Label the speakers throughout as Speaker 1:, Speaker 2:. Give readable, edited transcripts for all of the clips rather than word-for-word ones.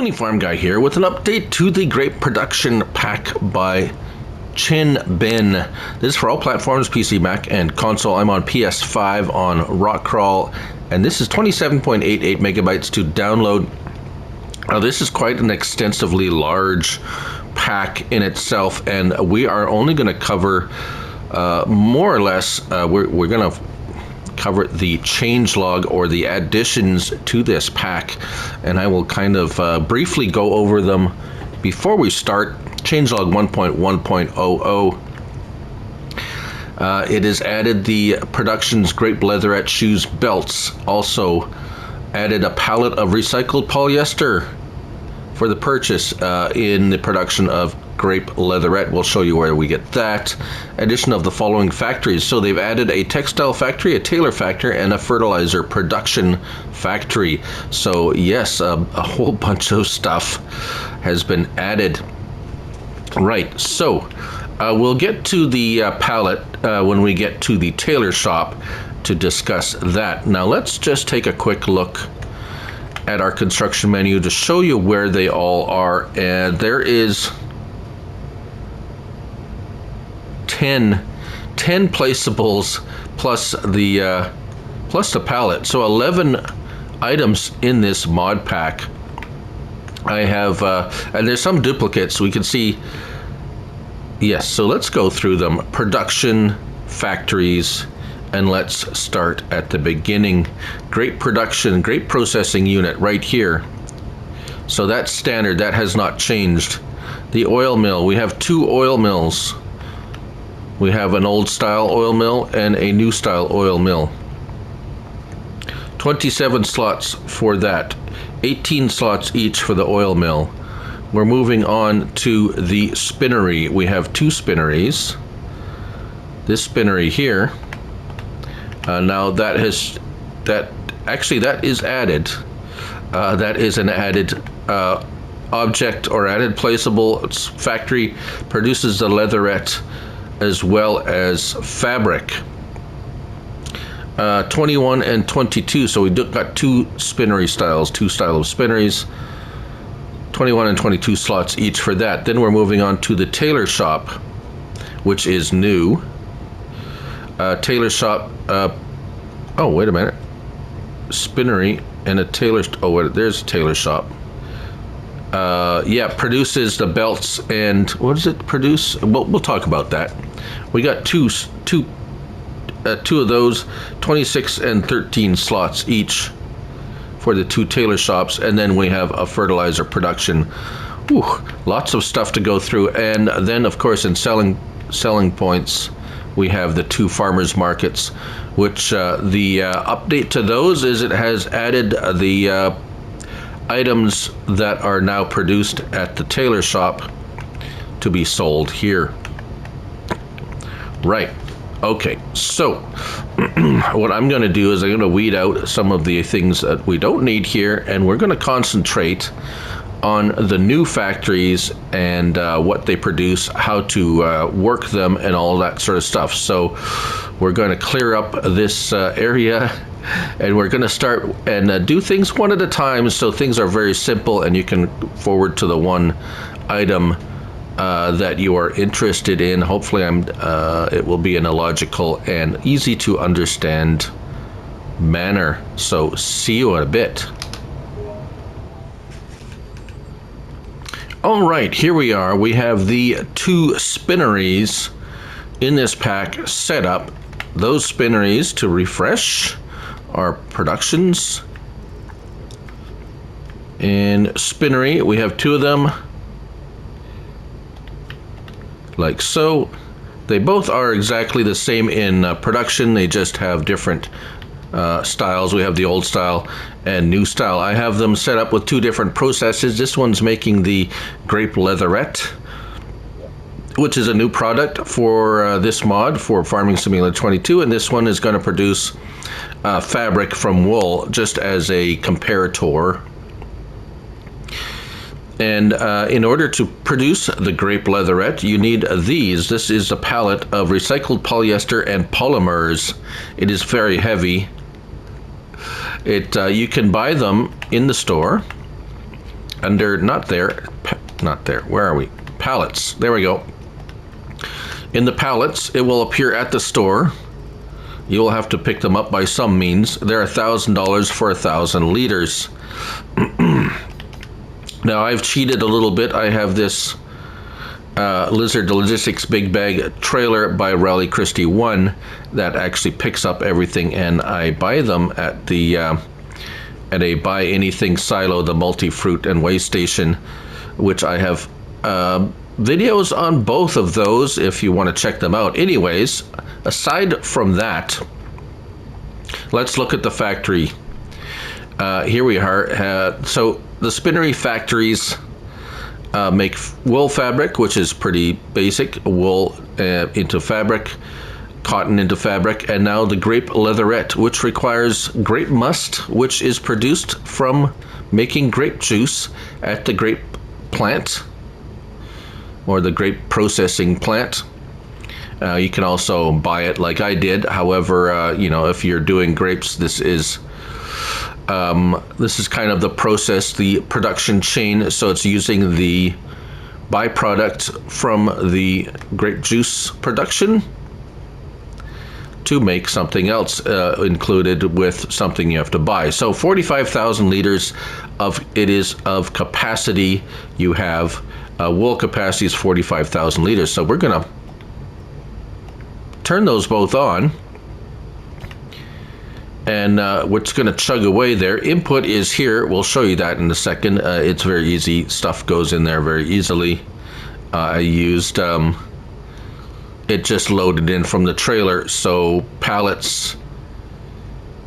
Speaker 1: Looney Farm Guy here with an update to the Grape production pack by Chenben. This is for all platforms, PC, Mac, and console. I'm on PS5 on Rockcrawl, and this is 27.88 megabytes to download. Now, this is quite an extensively large pack in itself, and we are only going to cover more or less, we're going to cover the changelog or the additions to this pack, and I will kind of briefly go over them before we start. Changelog 1.1.00. It has added the production's Grape leatherette shoes belts, also added a pallet of recycled polyester for the purchase in the production of Grape leatherette. We'll show you where we get that. Addition of the following factories. So they've added a textile factory, a Tailor factory, and a fertilizer production factory. So yes, a whole bunch of stuff has been added. Right, so we'll get to the pallet when we get to the Tailor shop to discuss that. Now let's just take a quick look at our construction menu to show you where they all are. And there is 10 placeables plus the pallet, so 11 items in this mod pack. I have and there's some duplicates we can see. Yes, so let's go through them. Production, factories, and let's start at the beginning. Grape production, grape processing unit right here. So that's standard, that has not changed. The oil mill, we have two oil mills. We have an old style oil mill and a new style oil mill. 27 slots for that. 18 slots each for the oil mill. We're moving on to the spinnery. We have two spinneries. This spinnery here. Now that is added. That is an added object or added placeable. Its factory produces the leatherette as well as fabric. 21 and 22, so we got two spinnery styles, two style of spinneries. 21 and 22 slots each for that. Then we're moving on to the Tailor shop, which is new. Tailor shop, oh wait a minute, spinnery and a Tailor, oh wait, there's a Tailor shop. Yeah, produces the belts, and what does it produce? We'll talk about that. We got two of those, 26 and 13 slots each for the two Tailor shops, and then we have a fertilizer production. Whew, lots of stuff to go through, and then of course in selling points we have the two farmers markets, which the update to those is it has added the items that are now produced at the Tailor shop to be sold here. Right. Okay, so what I'm going to do is I'm going to weed out some of the things that we don't need here, and we're going to concentrate on the new factories and what they produce, how to work them, and all that sort of stuff. So we're going to clear up this area, and we're going to start and do things one at a time, so things are very simple, and you can forward to the one item that you are interested in. Hopefully it will be in a logical and easy to understand manner. So see you in a bit. All right, here we are. We have the two spinneries in this pack set up. Those spinneries, to refresh our productions. In spinnery, we have two of them, like so. They both are exactly the same in production, they just have different styles. We have the old style and new style. I have them set up with two different processes. This one's making the Grape leatherette, which is a new product for this mod for Farming Simulator 22, and this one is going to produce fabric from wool, just as a comparator. And in order to produce the Grape leatherette, you need these. This is a pallet of recycled polyester and polymers. It is very heavy. You can buy them in the store. under, not there, where are we? Pallets, there we go. In the pallets, it will appear at the store. You will have to pick them up by some means. They're $1,000 for 1,000 liters. Now, I've cheated a little bit. I have this Lizard Logistics Big Bag trailer by Raleigh Christie 1 that actually picks up everything, and I buy them at the at a Buy Anything silo, the multi-fruit and waste station, which I have videos on both of those if you want to check them out. Anyways, aside from that, let's look at the factory. Here we are. So the Spinnery factories make wool fabric, which is pretty basic, wool into fabric, cotton into fabric, and now the Grape leatherette, which requires grape must, which is produced from making grape juice at the grape plant or the grape processing plant. You can also buy it like I did. However, you know, if you're doing grapes, this is kind of the process, the production chain. So it's using the byproduct from the grape juice production to make something else included with something you have to buy. So 45,000 liters of capacity you have. Wool capacity is 45,000 liters. So we're going to turn those both on. And we're just going to chug away there. Input is here. We'll show you that in a second. It's very easy. Stuff goes in there very easily. I used it just loaded in from the trailer. So pallets,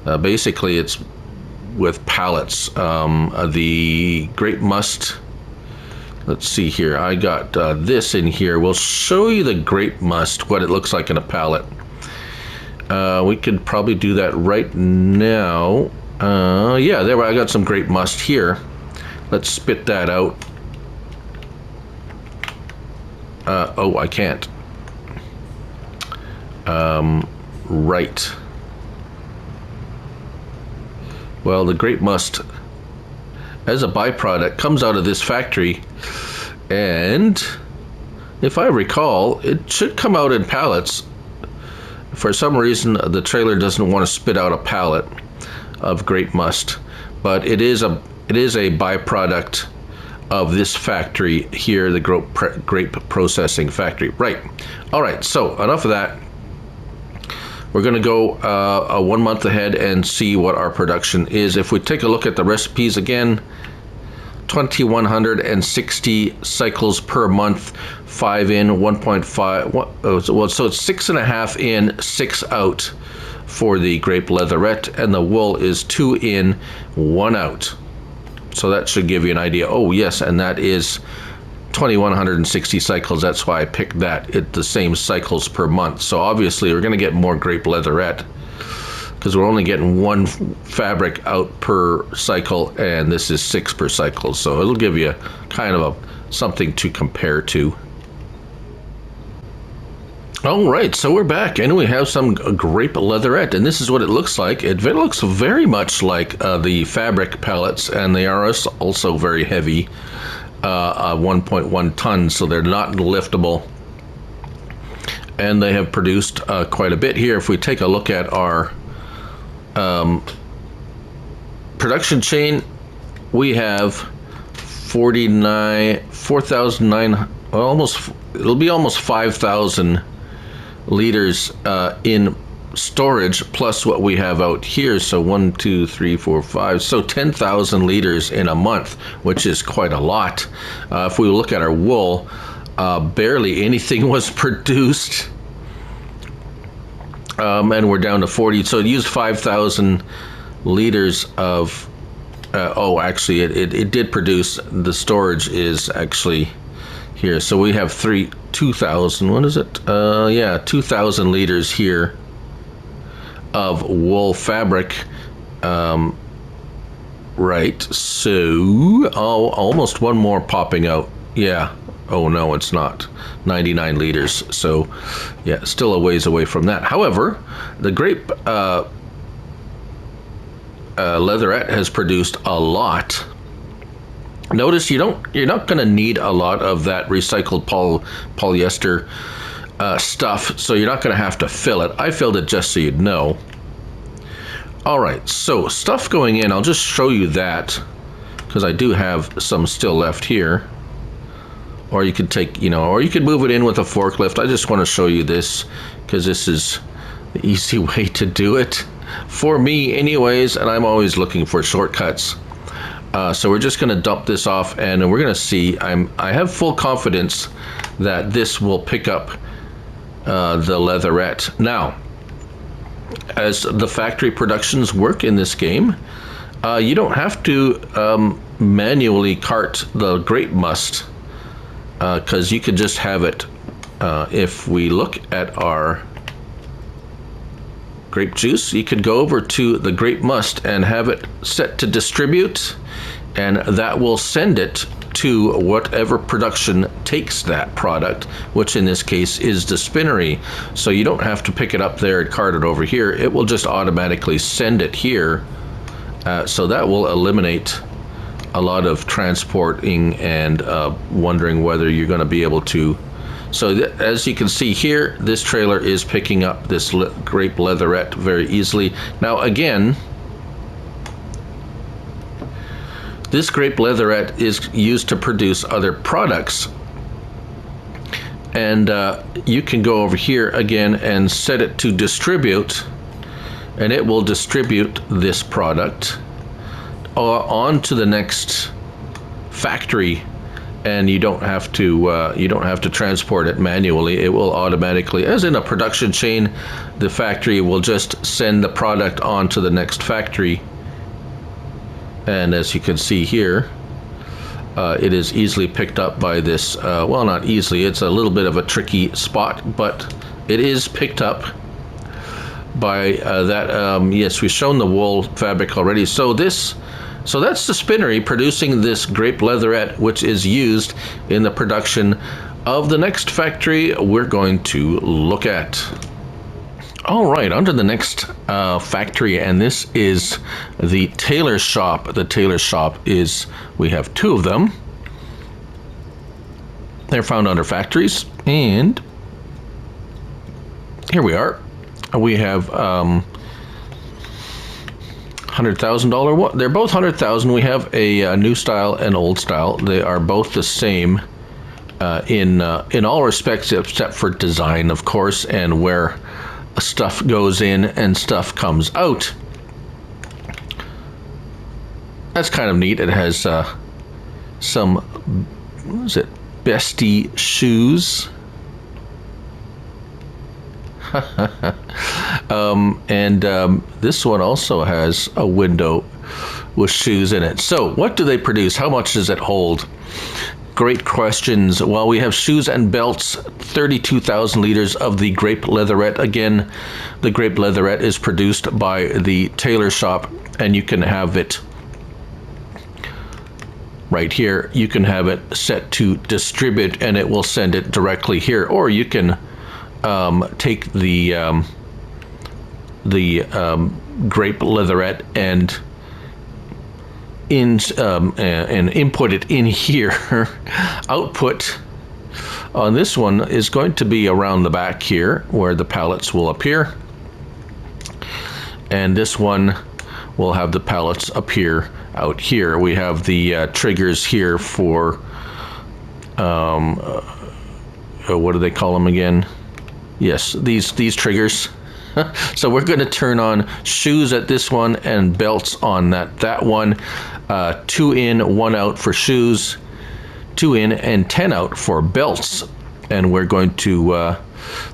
Speaker 1: basically it's with pallets. The grape must, let's see here. I got this in here. We'll show you the grape must, what it looks like in a pallet. We could probably do that right now. Yeah, there, I got some grape must here. Let's spit that out. Oh, I can't. Right. Well, the grape must, as a byproduct, comes out of this factory, and if I recall, it should come out in pallets. For some reason, the trailer doesn't want to spit out a pallet of grape must, but it is a byproduct of this factory here, the grape processing factory. Right. All right. So enough of that. We're going to go 1 month ahead and see what our production is. If we take a look at the recipes again, 2,160 cycles per month, 5 in, 1.5. Well, so it's 6.5 in, 6 out for the grape leatherette, and the wool is 2 in, 1 out. So that should give you an idea. Oh yes, and that is 2,160 cycles. That's why I picked that at the same cycles per month. So obviously we're going to get more grape leatherette because we're only getting 1 fabric out per cycle, and this is 6 per cycle. So it'll give you kind of something to compare to. All right, so we're back, and we have some grape leatherette, and this is what it looks like. It looks very much like the fabric pellets, and they are also very heavy, 1.1 tons, so they're not liftable. And they have produced quite a bit here. If we take a look at our production chain, we have 4,900, almost, it'll be almost 5,000 liters in storage, plus what we have out here. So 1, 2, 3, 4, 5, so 10,000 liters in a month, which is quite a lot. If we look at our wool, barely anything was produced, and we're down to 40. So it used 5,000 liters of oh, actually it did produce. The storage is actually here, so we have 2,000, what is it? Yeah, 2,000 liters here of wool fabric. Right, so almost one more popping out. Yeah, oh no, it's not. 99 liters, so yeah, still a ways away from that. However, the grape leatherette has produced a lot. Notice you're not going to need a lot of that recycled polyester stuff, so you're not going to have to fill it. I filled it just so you'd know. All right, so stuff going in, I'll just show you that because I do have some still left here. Or you could take, or you could move it in with a forklift. I just want to show you this because this is the easy way to do it for me anyways, and I'm always looking for shortcuts. So we're just going to dump this off, and we're going to see. I have full confidence that this will pick up the leatherette. Now, as the factory productions work in this game, you don't have to manually cart the grape must, because you could just have it. If we look at our grape juice, you could go over to the grape must and have it set to distribute, and that will send it to whatever production takes that product, which in this case is the Spinnery. So you don't have to pick it up there and cart it over here. It will just automatically send it here. So that will eliminate a lot of transporting and wondering whether you're going to be able to. So as you can see here, this trailer is picking up this grape leatherette very easily. Now again, this grape leatherette is used to produce other products. And you can go over here again and set it to distribute, and it will distribute this product on to the next factory, and you don't have to transport it manually. It will automatically, as in a production chain, the factory will just send the product on to the next factory. And as you can see here, it is easily picked up by this, well, not easily, it's a little bit of a tricky spot, but it is picked up by that. Yes, we've shown the wool fabric already. So that's the Spinnery producing this grape leatherette, which is used in the production of the next factory we're going to look at. All right, on to the next factory, and this is the Tailor shop. The Tailor shop is, we have two of them. They're found under factories, and here we are. We have $100,000. They're both 100,000. We have a new style and old style. They are both the same in all respects, except for design, of course, and where stuff goes in and stuff comes out. That's kind of neat. It has some, what is it, bestie shoes. This one also has a window with shoes in it. So what do they produce? How much does it hold? Great questions. Well, we have shoes and belts, 32,000 liters of the grape leatherette. Again, the grape leatherette is produced by the Tailor shop, and you can have it right here. You can have it set to distribute, and it will send it directly here. Or you can take the grape leatherette and input it in here. Output on this one is going to be around the back here where the pallets will appear, and this one will have the pallets appear out here. We have the triggers here for what do they call them again? Yes, these triggers. So we're going to turn on shoes at this one and belts on that one. 2 in, 1 out for shoes, 2 in and 10 out for belts. And we're going to,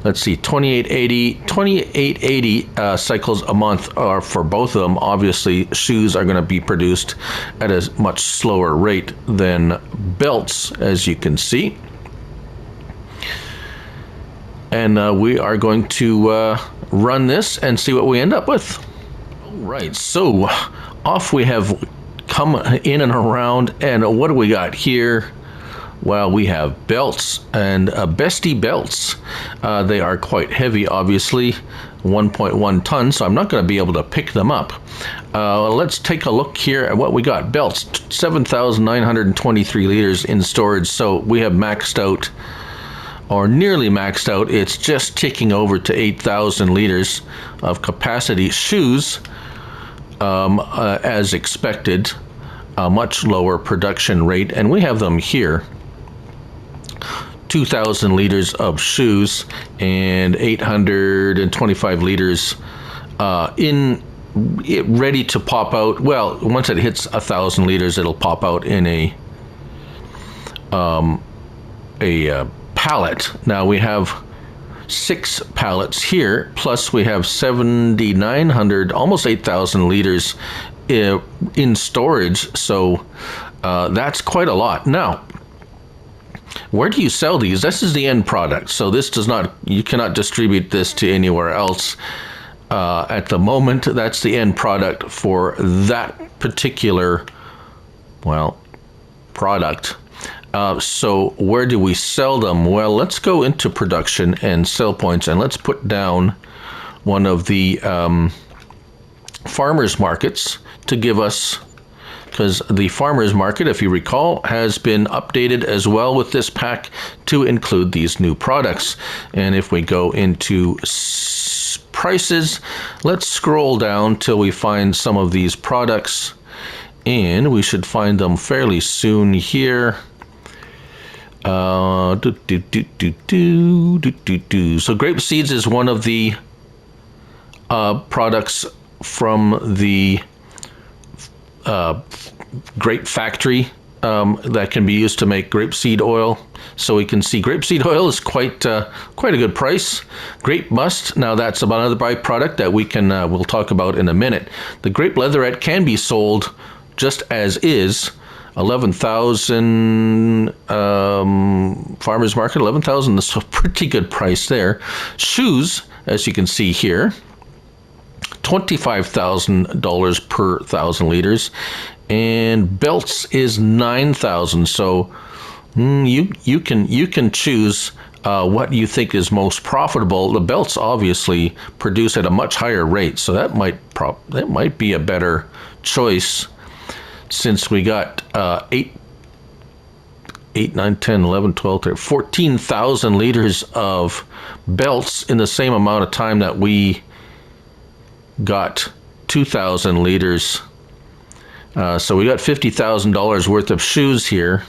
Speaker 1: let's see, 2880 cycles a month are for both of them. Obviously, shoes are going to be produced at a much slower rate than belts, as you can see. And we are going to run this and see what we end up with. All right, so off we have come in and around, and what do we got here? Well, we have belts and bestie belts. They are quite heavy, obviously. 1.1 tons, so I'm not going to be able to pick them up. Let's take a look here at what we got. Belts, 7,923 liters in storage, so we have maxed out, or nearly maxed out. It's just ticking over to 8,000 liters of capacity. Shoes, as expected, a much lower production rate, and we have them here. 2,000 liters of shoes and 825 liters ready to pop out. Well, once it hits 1,000 liters, it'll pop out in a pallet. Now we have 6 pallets here, plus we have 7,900, almost 8,000 liters in storage. So that's quite a lot. Now, where do you sell these? This is the end product. So this does not, you cannot distribute this to anywhere else at the moment. That's the end product for that particular, well, product. So where do we sell them? Well, let's go into production and sell points, and let's put down one of the farmers markets to give us, because the farmers market, if you recall, has been updated as well with this pack to include these new products. And if we go into prices, let's scroll down till we find some of these products, and we should find them fairly soon here. So grape seeds is one of the products from the grape factory that can be used to make grapeseed oil. So we can see grapeseed oil is quite a good price. Grape must, now that's another byproduct that we can we'll talk about in a minute. The grape leatherette can be sold just as is. 11,000 farmers market, 11,000. That's a pretty good price there. Shoes, as you can see here, $25,000 per 1,000 liters, and belts is 9,000. So you can choose what you think is most profitable. The belts obviously produce at a much higher rate, so that might be a better choice, since we got 8, 9, 10, 11, 12, 13, 14,000 liters of belts in the same amount of time that we got 2,000 liters. So we got $50,000 worth of shoes here.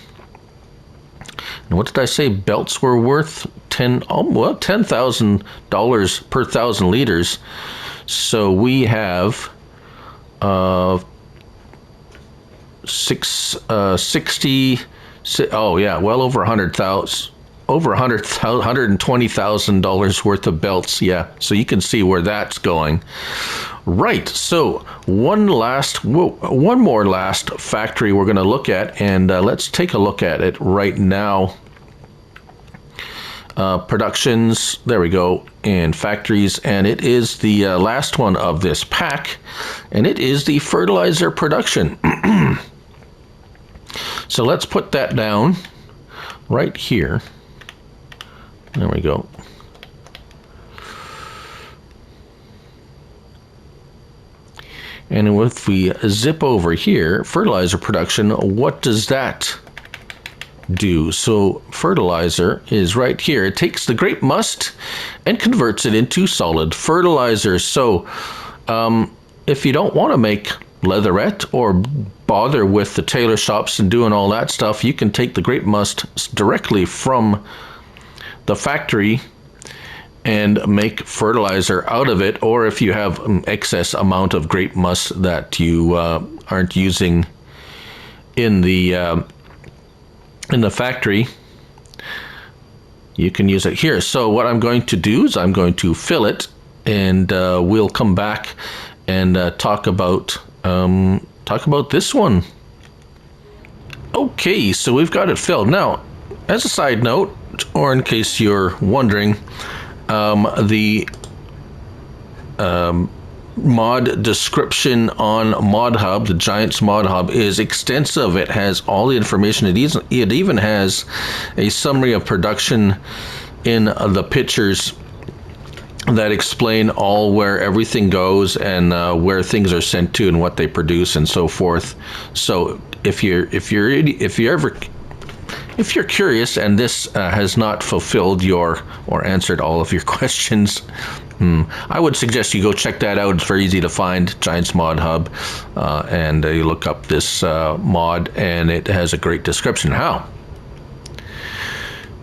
Speaker 1: And what did I say belts were worth? $10,000 per 1,000 liters. So we have 60, oh yeah, well over $120,000 worth of belts. Yeah, so you can see where that's going. Right, so one more last factory we're going to look at, and let's take a look at it right now. Productions, there we go, and factories, and it is the last one of this pack, and it is the fertilizer production. So let's put that down right here. There we go. And if we zip over here, fertilizer production, what does that do? So fertilizer is right here. It takes the grape must and converts it into solid fertilizer. So if you don't want to make leatherette or bother with the tailor shops and doing all that stuff, you can take the grape must directly from the factory and make fertilizer out of it. Or if you have an excess amount of grape must that you aren't using in the factory, you can use it here. So what I'm going to do is I'm going to fill it, and we'll come back and talk about this one. Okay, so we've got it filled. Now, as a side note, or in case you're wondering, the mod description on ModHub, the Giants ModHub, is extensive. It has all the information. It even has a summary of production in the pictures that explain all where everything goes and where things are sent to and what they produce and so forth. So if you're curious and this has not fulfilled your or answered all of your questions, I would suggest you go check that out. It's very easy to find, Giants Mod Hub, and you look up this mod, and it has a great description. How?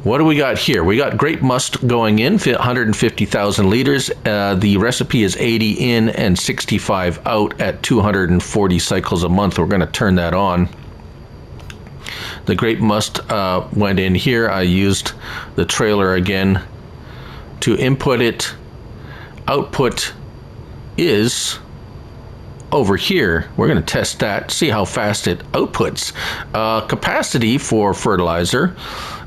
Speaker 1: What do we got here? We got grape must going in, 150,000 liters. The recipe is 80 in and 65 out at 240 cycles a month. We're going to turn that on. The grape must went in here. I used the trailer again to input it. Output is over here. We're going to test that, see how fast it outputs. Capacity for fertilizer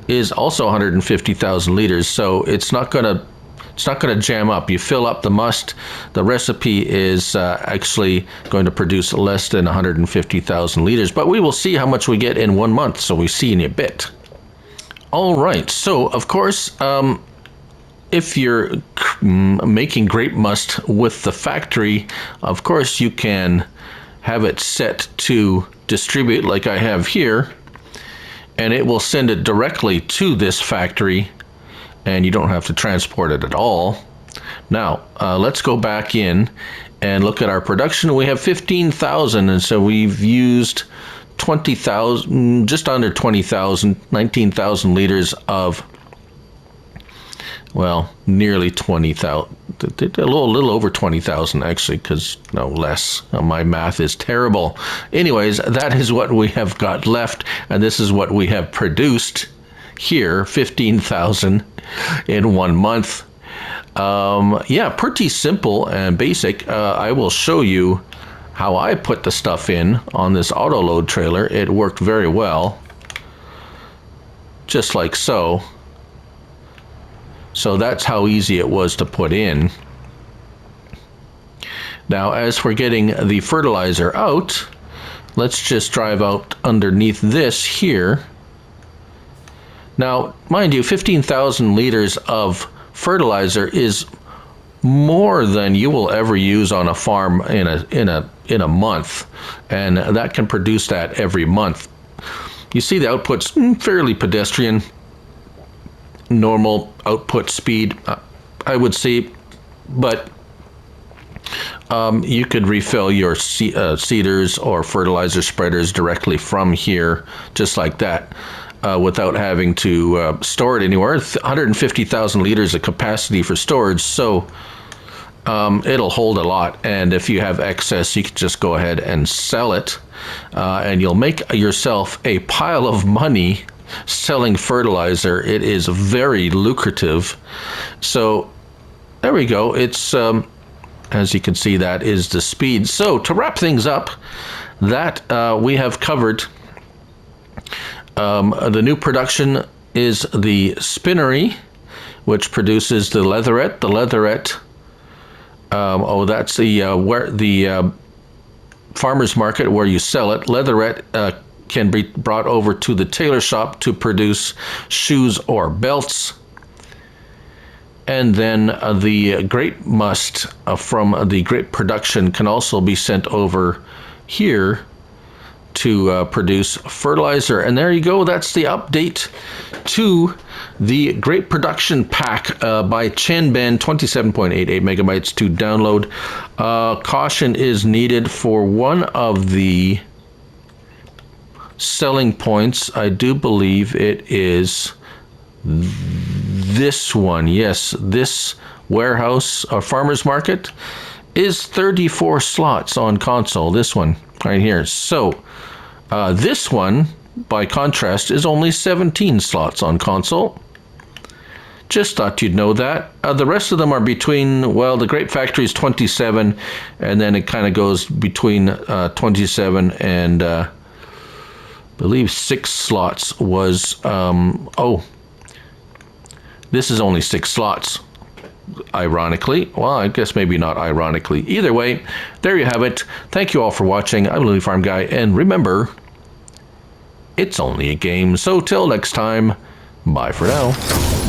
Speaker 1: is also 150,000 liters, so it's not going to jam up. You fill up the must. The recipe is actually going to produce less than 150,000 liters, but we will see how much we get in 1 month, so we see in a bit. All right, so of course, if you're making grape must with the factory, of course you can have it set to distribute like I have here, and it will send it directly to this factory, and you don't have to transport it at all. Now, let's go back in and look at our production. We have 15,000, and so we've used 20,000, just under 20,000, 19,000 liters of, well, nearly 20,000, a little over 20,000 actually, because no less. My math is terrible. Anyways, that is what we have got left, and this is what we have produced here, 15,000 in 1 month. Yeah, pretty simple and basic. I will show you how I put the stuff in on this auto load trailer. It worked very well, just like so. So that's how easy it was to put in. Now, as we're getting the fertilizer out, let's just drive out underneath this here. Now, mind you, 15,000 liters of fertilizer is more than you will ever use on a farm in a month, and that can produce that every month. You see the output's fairly pedestrian. Normal output speed, I would say, but you could refill your seeders or fertilizer spreaders directly from here, just like that, without having to store it anywhere. 150,000 liters of capacity for storage, so it'll hold a lot, and if you have excess, you can just go ahead and sell it, and you'll make yourself a pile of money selling fertilizer. It is very lucrative. So there we go. It's as you can see, that is the speed. So to wrap things up, that we have covered. The new production is the Spinnery, which produces the leatherette. The leatherette, that's the farmer's market where you sell it. Leatherette can be brought over to the tailor shop to produce shoes or belts. And then the grape must from the grape production can also be sent over here to produce fertilizer. And there you go. That's the update to the grape production pack by Chenben, 27.88 megabytes to download. Caution is needed for one of the selling points. I do believe it is this one. Yes, this warehouse or farmer's market is 34 slots on console. This one right here. So this one, by contrast, is only 17 slots on console. Just thought you'd know that. The rest of them are between, well, the Grape Factory is 27, and then it kind of goes between 27 and I believe 6 slots was, this is only 6 slots, ironically. Well, I guess maybe not ironically. Either way, there you have it. Thank you all for watching. I'm Louie Farm Guy, and remember, it's only a game. So till next time, bye for now.